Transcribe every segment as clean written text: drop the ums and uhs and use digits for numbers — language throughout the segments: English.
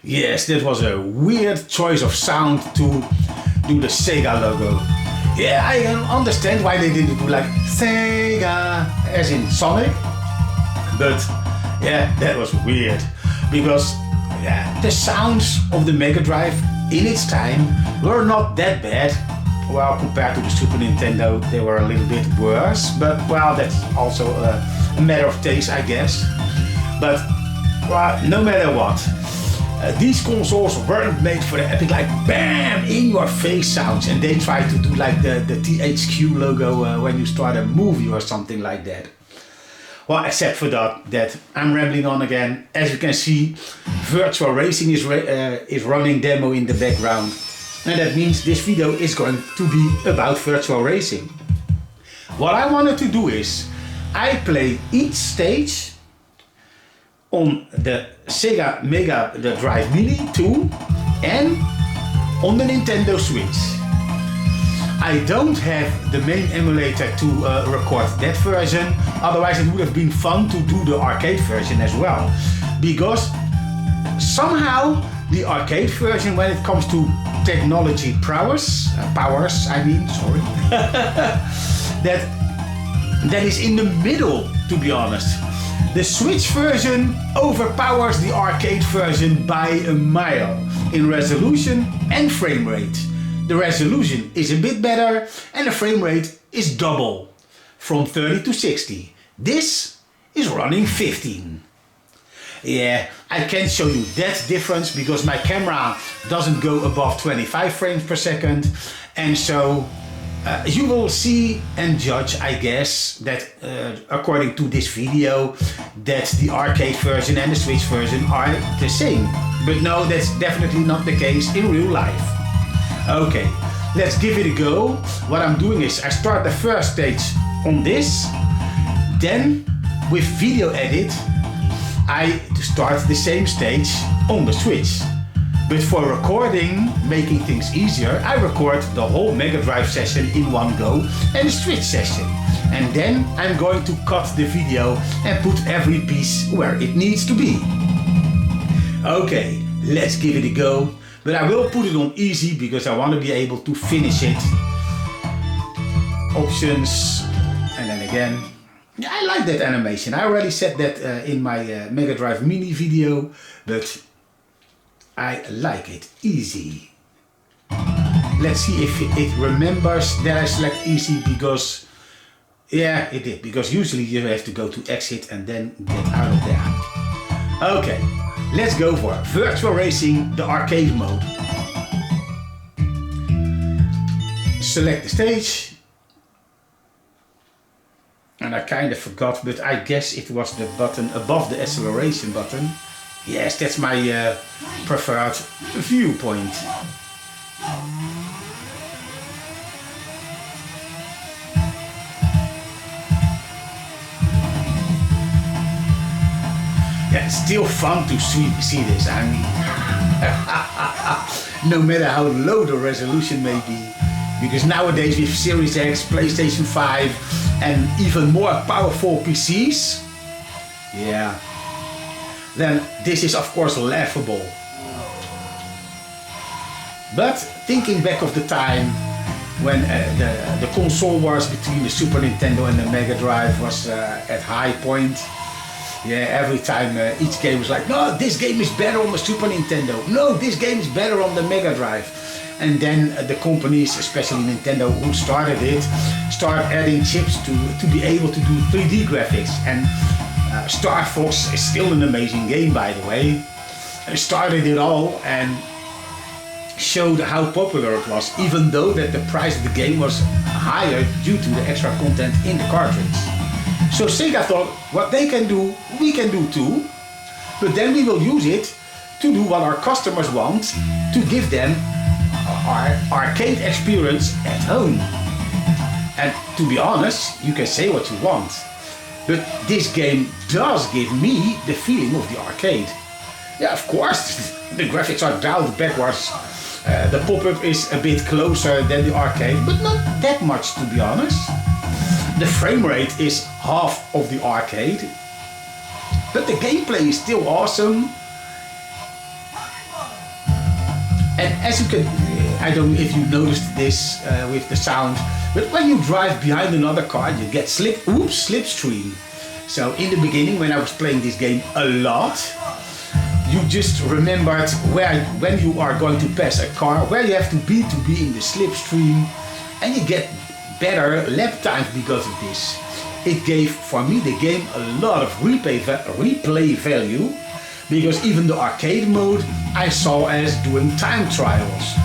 Yes, that was a weird choice of sound to do the Sega logo. Yeah, I can understand why they didn't do like Sega as in Sonic, but yeah, that was weird because yeah, the sounds of the Megadrive in its time were not that bad. Well, compared to the Super Nintendo, they were a little bit worse, but well, that's also a matter of taste, I guess. But well, no matter what, these consoles weren't made for the epic, like BAM! In your face sounds, and they tried to do like the THQ logo when you start a movie or something like that. Well, except for that I'm rambling on again. As you can see, Virtua Racing is running demo in the background. And that means this video is going to be about Virtua Racing. What I wanted to do is, I play each stage on the Sega Megadrive Mini 2 and on the Nintendo Switch. I don't have the main emulator to record that version, otherwise it would have been fun to do the arcade version as well. Because somehow the arcade version, when it comes to technology powers, that is in the middle, to be honest. The Switch version overpowers the arcade version by a mile in resolution and frame rate. The resolution is a bit better and the frame rate is double, from 30 to 60. This is running 15. Yeah, I can't show you that difference because my camera doesn't go above 25 frames per second, and so you will see and judge, I guess, that according to this video, that the arcade version and the Switch version are the same. But no, that's definitely not the case in real life. Okay, let's give it a go. What I'm doing is I start the first stage on this, then with video edit I start the same stage on the Switch. But for recording, making things easier, I record the whole Megadrive session in one go and the Switch session. And then I'm going to cut the video and put every piece where it needs to be. Okay, let's give it a go. But I will put it on easy because I want to be able to finish it. Options, and then again. Yeah, I like that animation. I already said that in my Megadrive Mini video, but I like it easy. Let's see if it remembers that I select easy, because yeah, it did, because usually you have to go to exit and then get out of there. Okay, let's go for Virtua Racing, the arcade mode. Select the stage. And I kind of forgot, but I guess it was the button above the acceleration button. Yes, that's my preferred viewpoint. Yeah, it's still fun to see this. I mean, no matter how low the resolution may be. Because nowadays with Series X, PlayStation 5 and even more powerful PCs, yeah, then this is of course laughable. But thinking back of the time when the console wars between the Super Nintendo and the Mega Drive was at high point, yeah, every time each game was like, no, this game is better on the Super Nintendo, no, this game is better on the Mega Drive. And then the companies, especially Nintendo, who started it, start adding chips to be able to do 3D graphics. And Star Fox is still an amazing game, by the way. Started it all and showed how popular it was, even though that the price of the game was higher due to the extra content in the cartridge. So Sega thought, what they can do, we can do too. But then we will use it to do what our customers want, to give them our arcade experience at home. And to be honest, you can say what you want, but this game does give me the feeling of the arcade. Yeah, of course, the graphics are dialed backwards, the pop-up is a bit closer than the arcade, but not that much, to be honest. The frame rate is half of the arcade, but the gameplay is still awesome. And as you can, I don't know if you noticed this with the sound, but when you drive behind another car, you get slipstream. So in the beginning, when I was playing this game a lot, you just remembered when you are going to pass a car, where you have to be in the slipstream, and you get better lap times because of this. It gave, for me, the game a lot of replay value, because even the arcade mode I saw as doing time trials.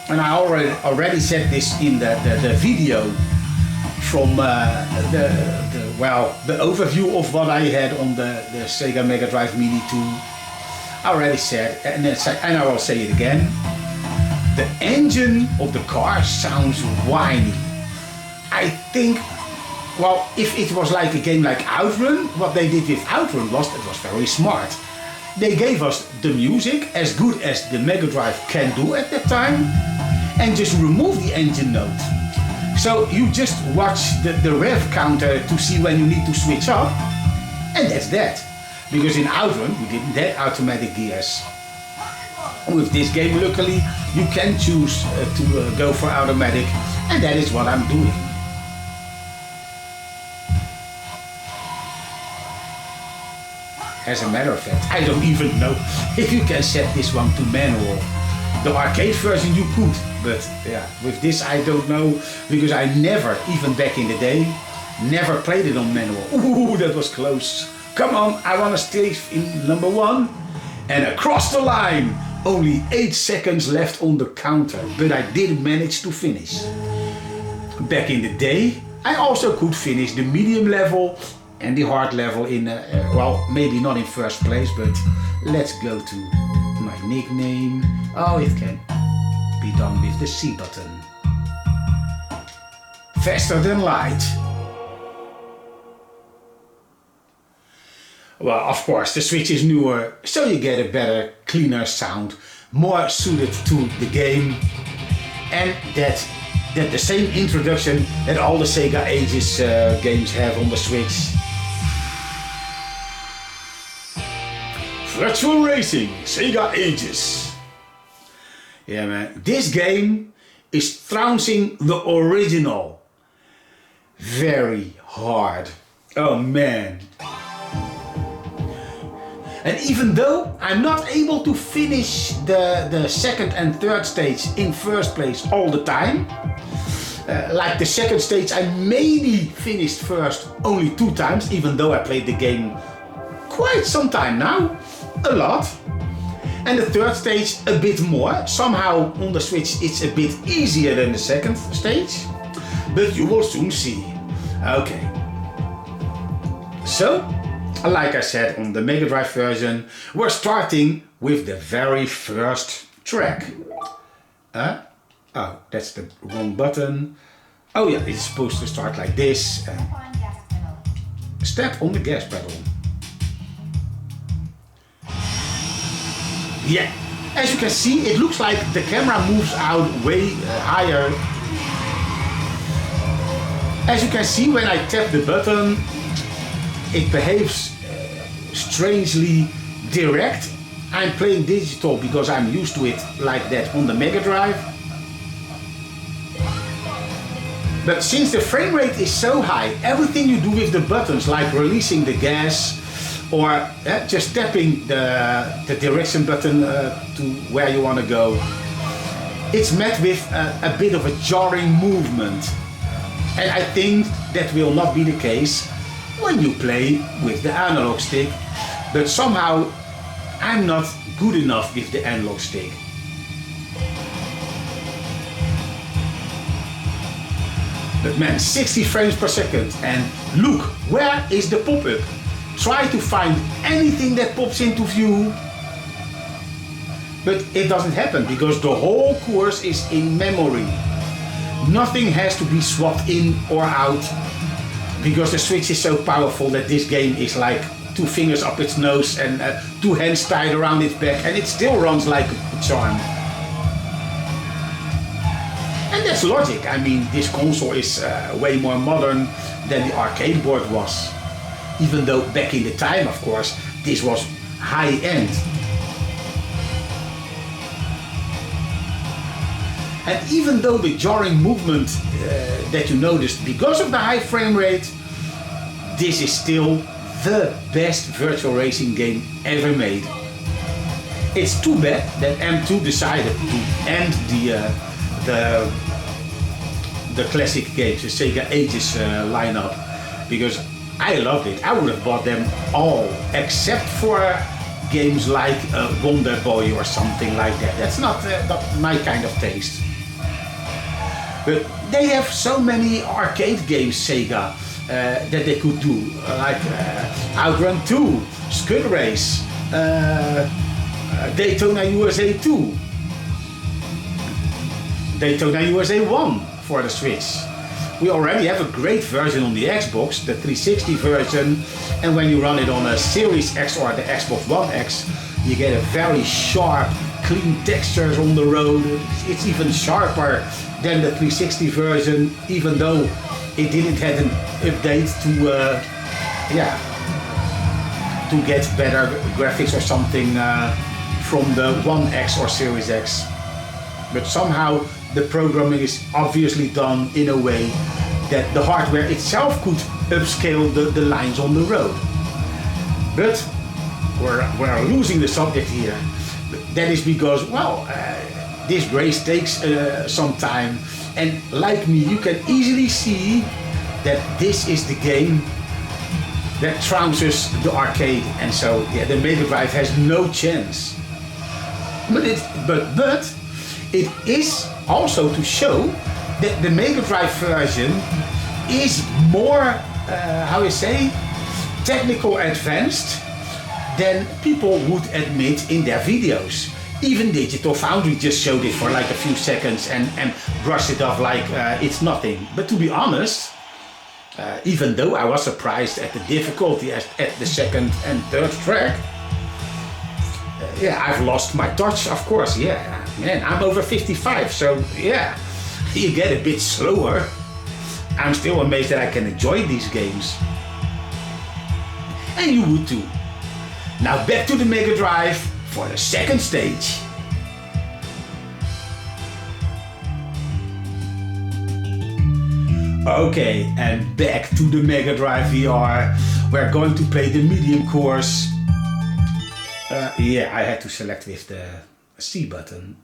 And I already said this in the video from the overview of what I had on the Sega Megadrive Mini 2. I already said, and I will say it again, the engine of the car sounds whiny. I think, well, if it was like a game like Outrun, what they did with Outrun was very smart. They gave us the music as good as the Megadrive can do at that time, and just remove the engine note. So you just watch the rev counter to see when you need to switch up, and that's that. Because in Outrun we didn't have automatic gears. With this game, luckily, you can choose to go for automatic, and that is what I'm doing. As a matter of fact, I don't even know if you can set this one to manual. The arcade version you could, but yeah, with this I don't know, because I never, even back in the day, never played it on manual. Ooh, that was close. Come on, I want to stay in number 1. And across the line, only 8 seconds left on the counter, but I did manage to finish. Back in the day, I also could finish the medium level and the hard level in, well, maybe not in first place, but let's go to my nickname. Oh, it can be done with the C button. Faster than light. Well, of course, the Switch is newer, so you get a better, cleaner sound, more suited to the game, and that the same introduction that all the Sega Ages games have on the Switch. Virtua Racing, Sega Ages. Yeah, man, this game is trouncing the original. Very hard. Oh man. And even though I'm not able to finish the second and third stage in first place all the time, like the second stage I maybe finished first only 2 times, even though I played the game quite some time now, a lot. And the third stage a bit more. Somehow on the Switch it's a bit easier than the second stage, but you will soon see. Okay. So, like I said on the Mega Drive version, we're starting with the very first track. Oh, that's the wrong button. Oh yeah, it's supposed to start like this. Step on the gas pedal. Yeah, as you can see, it looks like the camera moves out way higher. As you can see, when I tap the button, it behaves strangely direct. I'm playing digital because I'm used to it like that on the Mega Drive. But since the frame rate is so high, everything you do with the buttons, like releasing the gas or just tapping the direction button to where you want to go, it's met with a bit of a jarring movement. And I think that will not be the case when you play with the analog stick, but somehow I'm not good enough with the analog stick. But man, 60 frames per second, and look, where is the pop-up? Try to find anything that pops into view, but it doesn't happen because the whole course is in memory. Nothing has to be swapped in or out, because the Switch is so powerful that this game is like 2 fingers up its nose and 2 hands tied around its back, and it still runs like a charm. And that's logic. I mean, this console is way more modern than the arcade board was. Even though back in the time, of course, this was high-end. And even though the jarring movement that you noticed because of the high frame rate, this is still the best virtual racing game ever made. It's too bad that M2 decided to end the classic games, the Sega Ages lineup, because I loved it. I would have bought them all, except for games like Wonder Boy or something like that. That's not my kind of taste. But they have so many arcade games, Sega, that they could do, like Outrun 2, Scud Race, Daytona USA 2, Daytona USA 1 for the Switch. We already have a great version on the Xbox, the 360 version, and when you run it on a Series X or the Xbox One X, you get a very sharp, clean textures on the road. It's even sharper than the 360 version, even though it didn't have an update to get better graphics or something from the One X or Series X. But somehow the programming is obviously done in a way that the hardware itself could upscale the lines on the road. But we're losing the subject here. That is because, well, this race takes some time, and like me, you can easily see that this is the game that trounces the arcade, and so yeah, the Megadrive has no chance. But it is also to show that the Megadrive version is more, technical advanced than people would admit in their videos. Even Digital Foundry just showed it for like a few seconds and brushed it off like it's nothing. But to be honest, even though I was surprised at the difficulty at the second and third track, I've lost my touch, of course. Yeah, man, I'm over 55, so yeah, you get a bit slower. I'm still amazed that I can enjoy these games. And you would too. Now back to the Megadrive for the second stage. Okay, and back to the Megadrive VR. We're going to play the medium course. I had to select with the C button.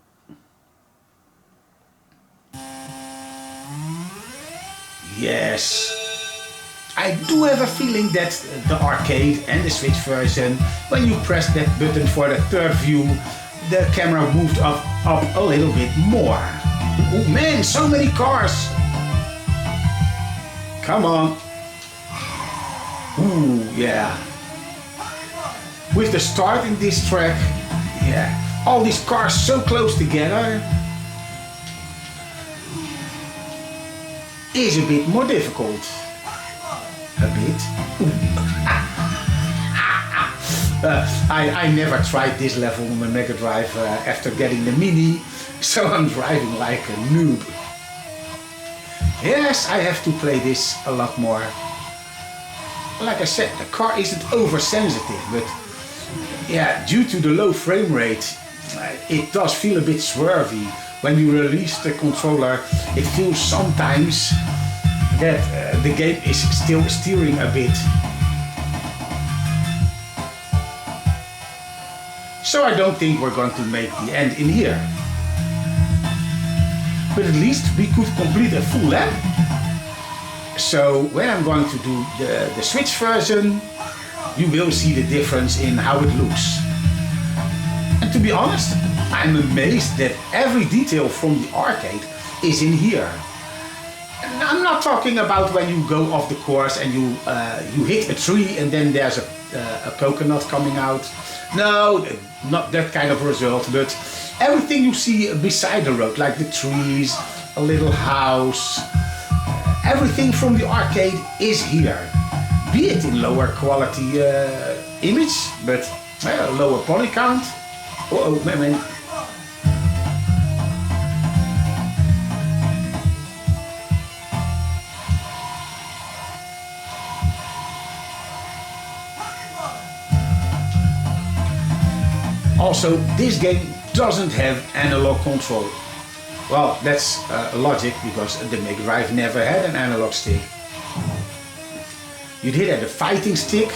Yes. I do have a feeling that the arcade and the Switch version, when you press that button for the third view, the camera moved up a little bit more. Oh man, so many cars! Come on. Ooh, yeah. With the start in this track, all these cars so close together, is a bit more difficult. A bit. I never tried this level on the Megadrive after getting the Mini, so I'm driving like a noob. Yes, I have to play this a lot more. Like I said, the car isn't oversensitive, but due to the low frame rate, it does feel a bit swervy. When you release the controller, it feels sometimes that the game is still steering a bit. So I don't think we're going to make the end in here. But at least we could complete a full lap. So when I'm going to do the Switch version, you will see the difference in how it looks. And to be honest, I'm amazed that every detail from the arcade is in here. And I'm not talking about when you go off the course and you hit a tree and then there's a coconut coming out. No, not that kind of result, but everything you see beside the road, like the trees, a little house, everything from the arcade is here. Be it in lower quality image, but lower poly count. Oh man. Also, this game doesn't have analog control. Well, that's logic because the Megadrive never had an analog stick. You did have a fighting stick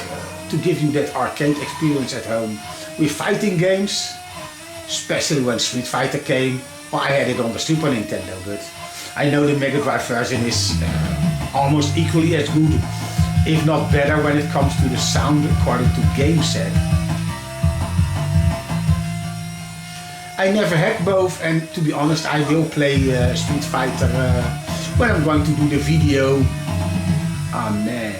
to give you that arcade experience at home with fighting games, especially when Street Fighter came. Well, I had it on the Super Nintendo, but I know the Megadrive version is almost equally as good, if not better, when it comes to the sound according to GameSet. I never had both, and to be honest, I will play Street Fighter when I'm going to do the video. Ah man,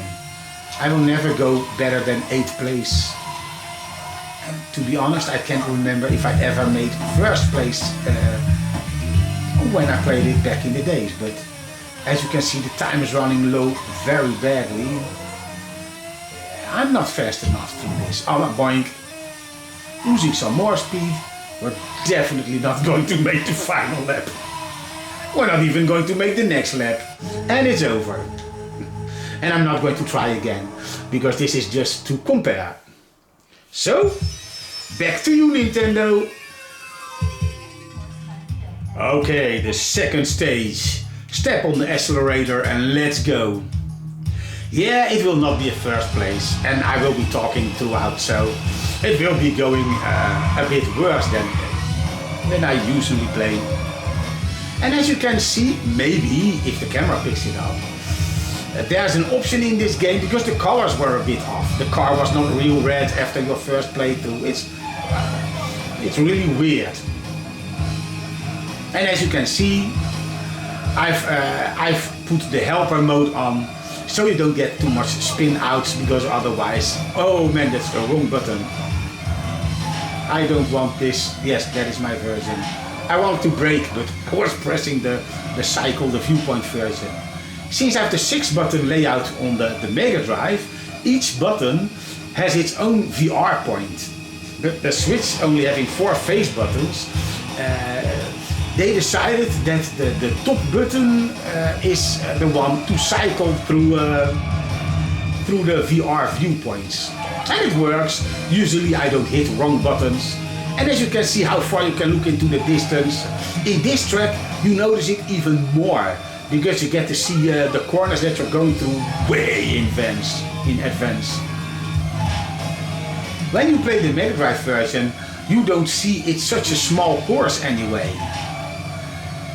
I will never go better than 8th place. And to be honest, I can't remember if I ever made first place when I played it back in the days, but as you can see, the time is running low very badly. I'm not fast enough through this. I'm boink, losing some more speed. We're definitely not going to make the final lap. We're not even going to make the next lap. And it's over. And I'm not going to try again, because this is just to compare. So, back to you, Nintendo. Okay, the second stage. Step on the accelerator and let's go. Yeah, it will not be a first place, and I will be talking throughout, so it will be going a bit worse than I usually play. And as you can see, maybe if the camera picks it up, there's an option in this game because the colors were a bit off. The car was not real red after your first playthrough. It's really weird. And as you can see, I've put the helper mode on, so you don't get too much spin outs, because otherwise, oh man, that's the wrong button. I don't want this. Yes, that is my version. I want to brake, but I was pressing the cycle, the viewpoint version. Since I have the 6-button layout on the Megadrive, each button has its own VR point. The Switch only having 4 face buttons, they decided that the top button is the one to cycle through the VR viewpoints. And it works. Usually I don't hit wrong buttons. And as you can see how far you can look into the distance. In this track you notice it even more, because you get to see the corners that you're going through way in advance. When you play the Megadrive version, you don't see it's such a small course anyway.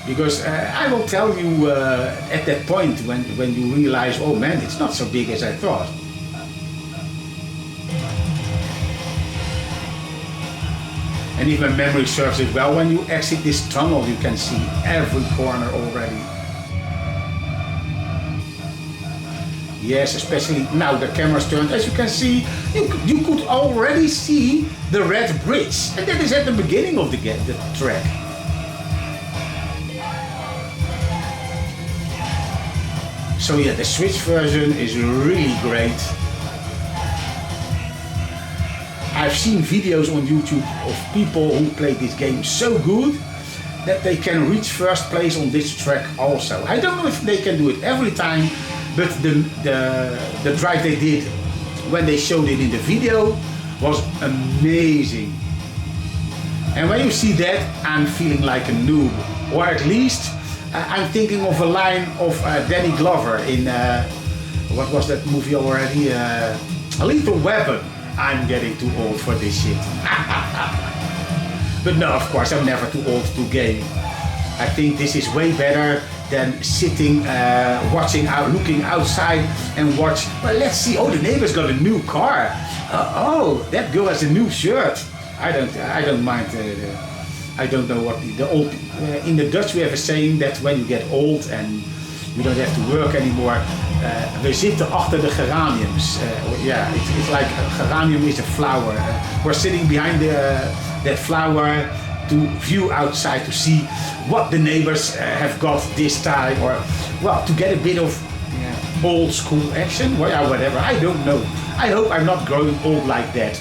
Because I will tell you at that point when you realize, oh man, it's not so big as I thought. And if my memory serves it well, when you exit this tunnel, you can see every corner already. Yes, especially now the camera's turned. As you can see, you could already see the red bridge. And that is at the beginning of the track. So yeah, the Switch version is really great. I've seen videos on YouTube of people who play this game so good that they can reach first place on this track also. I don't know if they can do it every time, but the drive they did when they showed it in the video was amazing. And when you see that, I'm feeling like a noob, or at least I'm thinking of a line of Danny Glover in what was that movie already? A Lethal Weapon. I'm getting too old for this shit. But no, of course, I'm never too old to game. I think this is way better than sitting, watching out, looking outside and watch. Well, let's see. Oh, the neighbor's got a new car. Oh, that girl has a new shirt. I don't mind. I don't know what the old. In the Dutch, we have a saying that when you get old and you don't have to work anymore, we zitten achter de geraniums. Yeah, it's like a geranium is a flower. We're sitting behind that flower to view outside to see what the neighbors have got this time, or well, to get a bit of old school action. Well, yeah, whatever. I don't know. I hope I'm not growing old like that.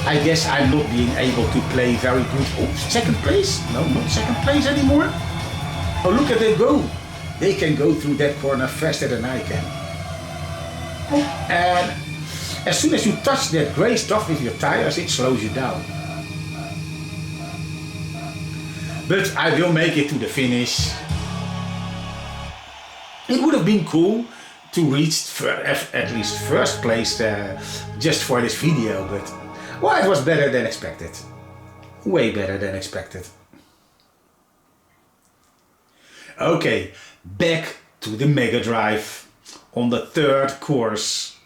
I guess I'm not being able to play very good. Oh, second place? No, not second place anymore. Oh, look at them go. They can go through that corner faster than I can. And as soon as you touch that grey stuff with your tires, it slows you down. But I will make it to the finish. It would have been cool to reach at least first place just for this video, but well, it was better than expected. Way better than expected. Okay, back to the Megadrive on the third course.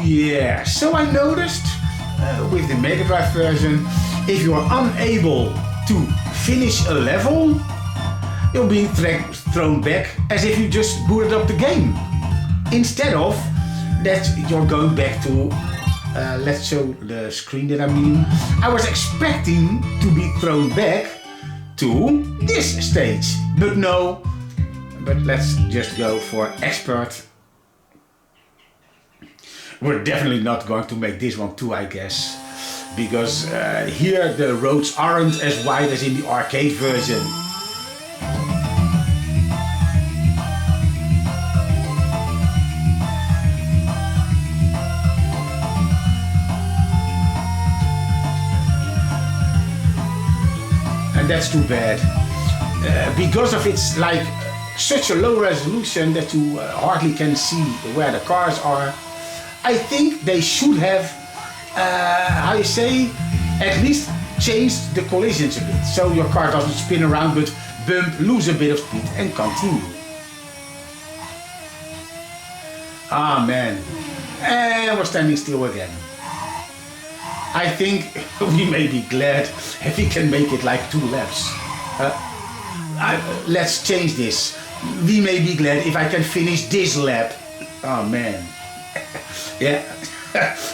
Yeah, so I noticed with the Megadrive version, if you are unable to finish a level, you'll be thrown back as if you just booted up the game. Instead of that, you're going back to, let's show the screen that I mean. I was expecting to be thrown back to this stage, but no. But let's just go for expert. We're definitely not going to make this one too, I guess, because here the roads aren't as wide as in the arcade version. And that's too bad, because of its like such a low resolution that you hardly can see where the cars are. I think they should have, how you say, at least changed the collisions a bit, so your car doesn't spin around but bump, lose a bit of speed and continue. Ah man, and we're standing still again. I think we may be glad if we can make it like 2 laps. Let's change this. We may be glad if I can finish this lap. Oh man. Yeah,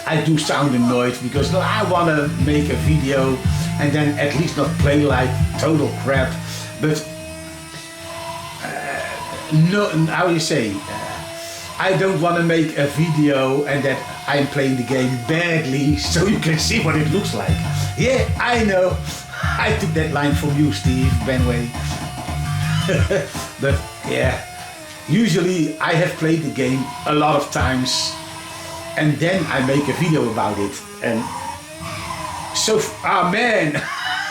I do sound annoyed because I want to make a video and then at least not play like total crap. But no, how you say? I don't want to make a video and that I'm playing the game badly so you can see what it looks like. Yeah, I know. I took that line from you, Steve Benway. But yeah, usually I have played the game a lot of times and then I make a video about it. And so, ah man,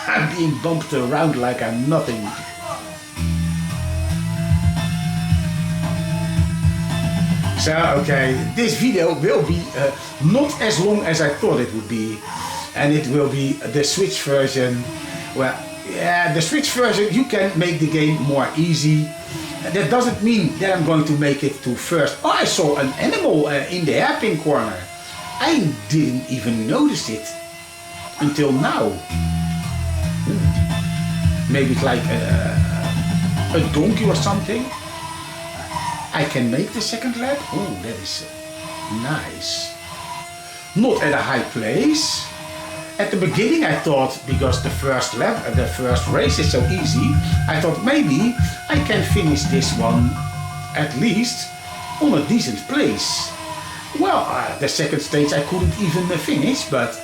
I'm being bumped around like I'm nothing. So, okay, this video will be not as long as I thought it would be. And it will be the Switch version. Well, yeah, the Switch version, you can make the game more easy. That doesn't mean that I'm going to make it to first. Oh, I saw an animal in the hairpin corner. I didn't even notice it until now. Maybe it's like a donkey or something. I can make the second lap. Oh, that is nice. Not at a high place. At the beginning I thought, because the first lap, the first race is so easy, I thought maybe I can finish this one at least on a decent place. Well, the second stage I couldn't even finish, but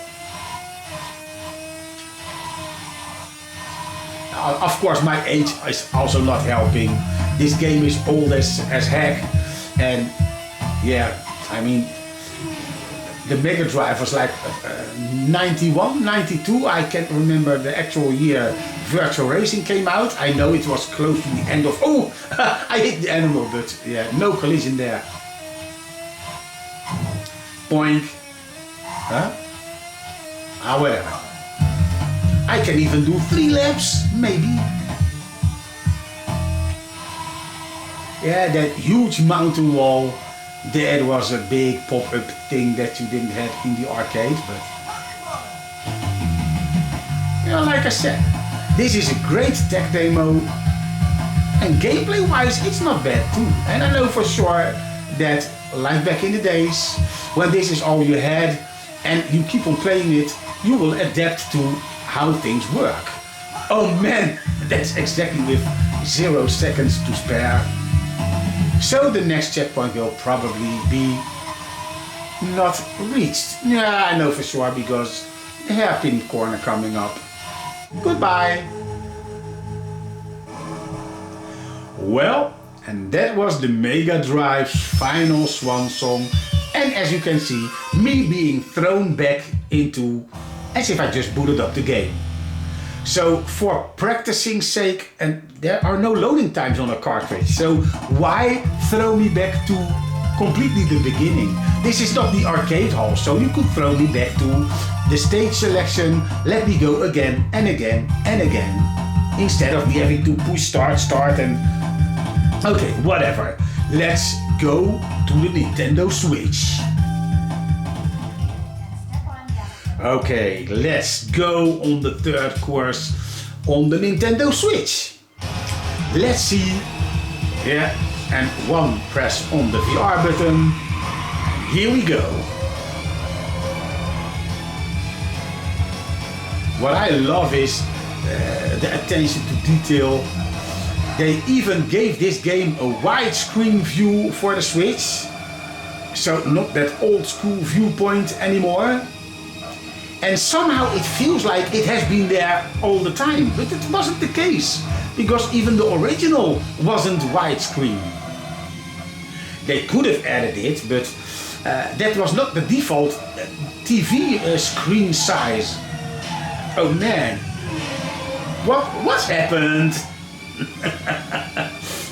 of course my age is also not helping. This game is old as heck, and yeah, I mean, the Megadrive was like 91, 92, I can't remember the actual year Virtua Racing came out. I know it was close to the end of, oh, I hit the animal, but yeah, no collision there. Boink. Huh? Ah, whatever. I can even do 3 laps, maybe. Yeah, that huge mountain wall. That was a big pop-up thing that you didn't have in the arcade, but yeah, like I said, this is a great tech demo, and gameplay-wise, it's not bad too. And I know for sure that, like back in the days, when this is all you had, and you keep on playing it, you will adapt to how things work. Oh man, that's exactly with 0 seconds to spare. So the next checkpoint will probably be not reached. Yeah, I know for sure because the hairpin corner coming up. Goodbye. Well, And that was the Megadrive's final swan song. And as you can see, me being thrown back into as if I just booted up the game. So for practicing sake, and there are no loading times on a cartridge, so why throw me back to completely the beginning? This is not the arcade hall, so you could throw me back to the stage selection, let me go again and again and again, instead of me having to push start and... Okay, whatever. Let's go to the Nintendo Switch. Okay, let's go on the third course on the Nintendo Switch. Let's see. Yeah, and one press on the VR button. Here we go. What I love is the attention to detail. They even gave this game a widescreen view for the Switch. So not that old school viewpoint anymore. And somehow it feels like it has been there all the time, but it wasn't the case, because even the original wasn't widescreen. They could have added it, but that was not the default TV screen size. Oh man, what's happened?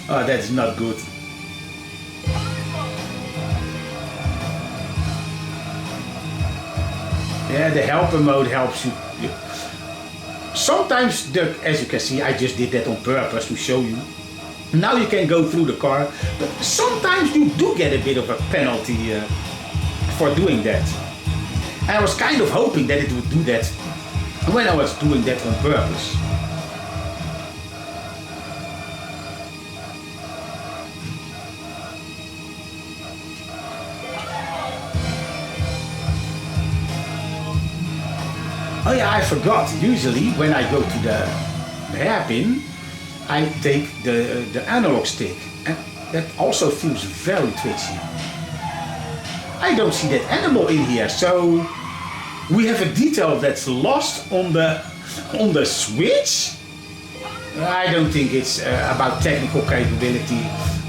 Oh, that's not good. Yeah, the helper mode helps you. Sometimes, as you can see, I just did that on purpose to show you. Now you can go through the car, but sometimes you do get a bit of a penalty for doing that. And I was kind of hoping that it would do that when I was doing that on purpose. Oh yeah, I forgot. Usually when I go to the hairpin, I take the analog stick, and that also feels very twitchy. I don't see that animal in here, so we have a detail that's lost on the Switch. I don't think it's about technical capability.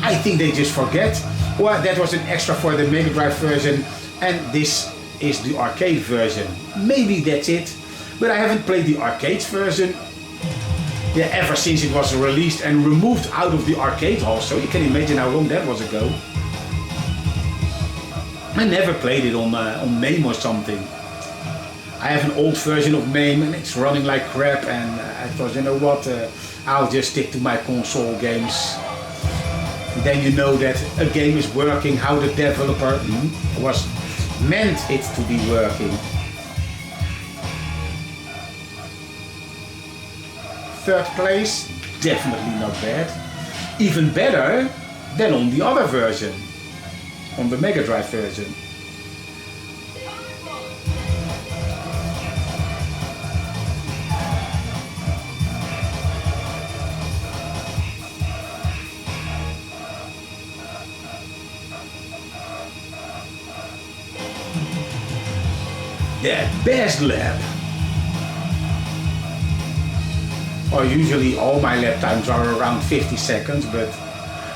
I think they just forget. Well, that was an extra for the Megadrive version, and this is the arcade version. Maybe that's it. But I haven't played the arcade version ever since it was released and removed out of the arcade hall, so you can imagine how long that was ago. I never played it on MAME or something. I have an old version of MAME and it's running like crap, and I thought, you know what, I'll just stick to my console games. And then you know that a game is working how the developer was meant it to be working. Third place, definitely not bad. Even better than on the other version, on the Megadrive version. The best lap. Or usually all my lap times are around 50 seconds, but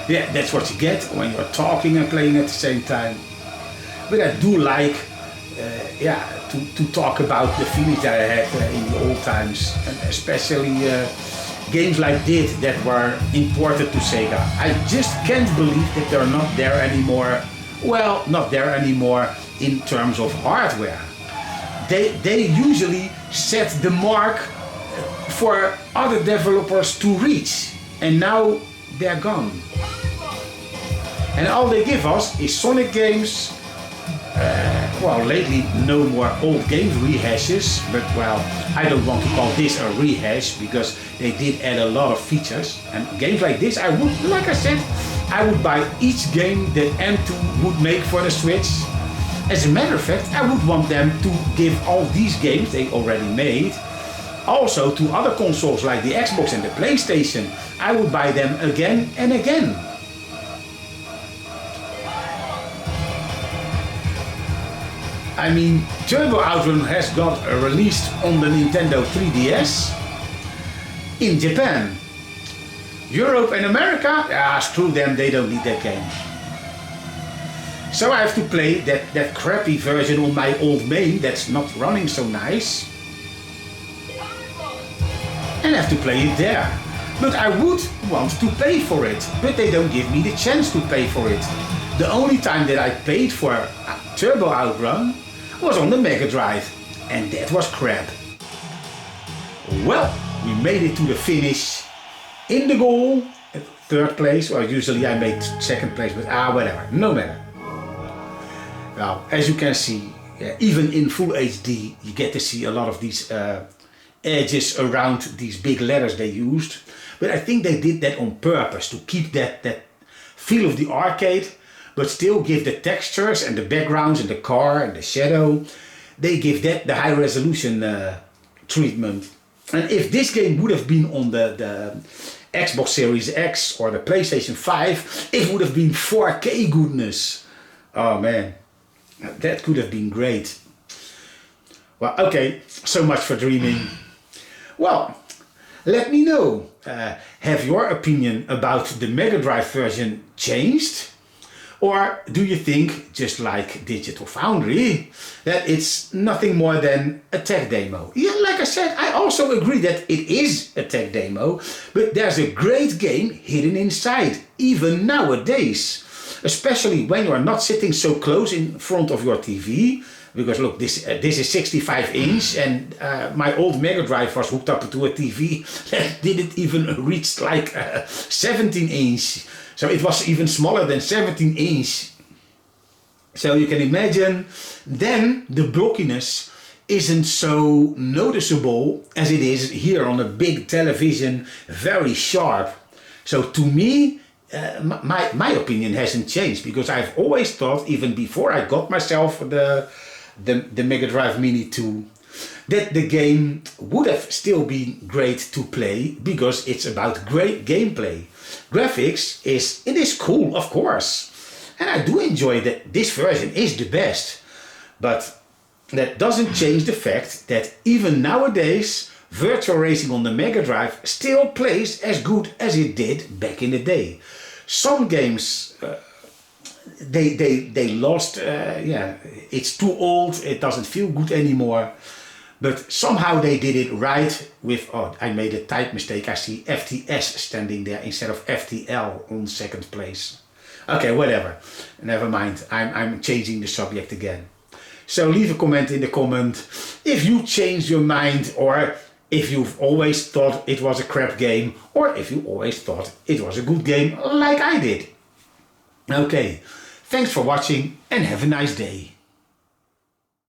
yeah, that's what you get when you're talking and playing at the same time. But I do like to talk about the feelings that I had in the old times, and especially games like this that were imported to Sega. I just can't believe that they're not there anymore. Well, not there anymore in terms of hardware. They usually set the mark for other developers to reach, and now they're gone. And all they give us is Sonic games. Well, lately no more old games rehashes, but well, I don't want to call this a rehash because they did add a lot of features. And games like this, I would, like I said, I would buy each game that M2 would make for the Switch. As a matter of fact, I would want them to give all these games they already made also to other consoles like the Xbox and the PlayStation. I would buy them again and again. I mean, Turbo Outrun has got released on the Nintendo 3DS in Japan. Europe and America, screw them, they don't need that game. So I have to play that crappy version on my old main that's not running so nice. And I have to play it there. But I would want to pay for it, but they don't give me the chance to pay for it. The only time that I paid for Turbo Outrun was on the Megadrive, and that was crap. Well, we made it to the finish. In the goal, at third place, or usually I made second place, but whatever, no matter. Now, as you can see, even in full HD, you get to see a lot of these edges around these big letters they used. But I think they did that on purpose, to keep that feel of the arcade, but still give the textures and the backgrounds and the car and the shadow, they give that the high resolution treatment. And if this game would have been on the Xbox Series X or the PlayStation 5, it would have been 4K goodness. Oh man, that could have been great. Well, okay, so much for dreaming. Well, let me know, have your opinion about the Mega Drive version changed? Or do you think, just like Digital Foundry, that it's nothing more than a tech demo? Yeah, like I said, I also agree that it is a tech demo, but there's a great game hidden inside, even nowadays. Especially when you are not sitting so close in front of your TV. Because look, this is 65 inch and my old Mega Drive was hooked up to a TV that didn't even reach like 17 inch. So it was even smaller than 17 inch. So you can imagine, then the blockiness isn't so noticeable as it is here on a big television, very sharp. So to me, my opinion hasn't changed, because I've always thought, even before I got myself the Mega Drive Mini 2, that the game would have still been great to play, because it's about great gameplay. Graphics it is cool, of course, and I do enjoy that this version is the best, but that doesn't change the fact that even nowadays Virtua Racing on the Mega Drive still plays as good as it did back in the day. Some games they lost, it's too old, it doesn't feel good anymore. But somehow they did it right with, I made a type mistake, I see FTS standing there instead of FTL on second place. Okay, whatever, never mind, I'm changing the subject again. So leave a comment in the comment if you changed your mind, or if you've always thought it was a crap game, or if you always thought it was a good game like I did. Okay, thanks for watching and have a nice day.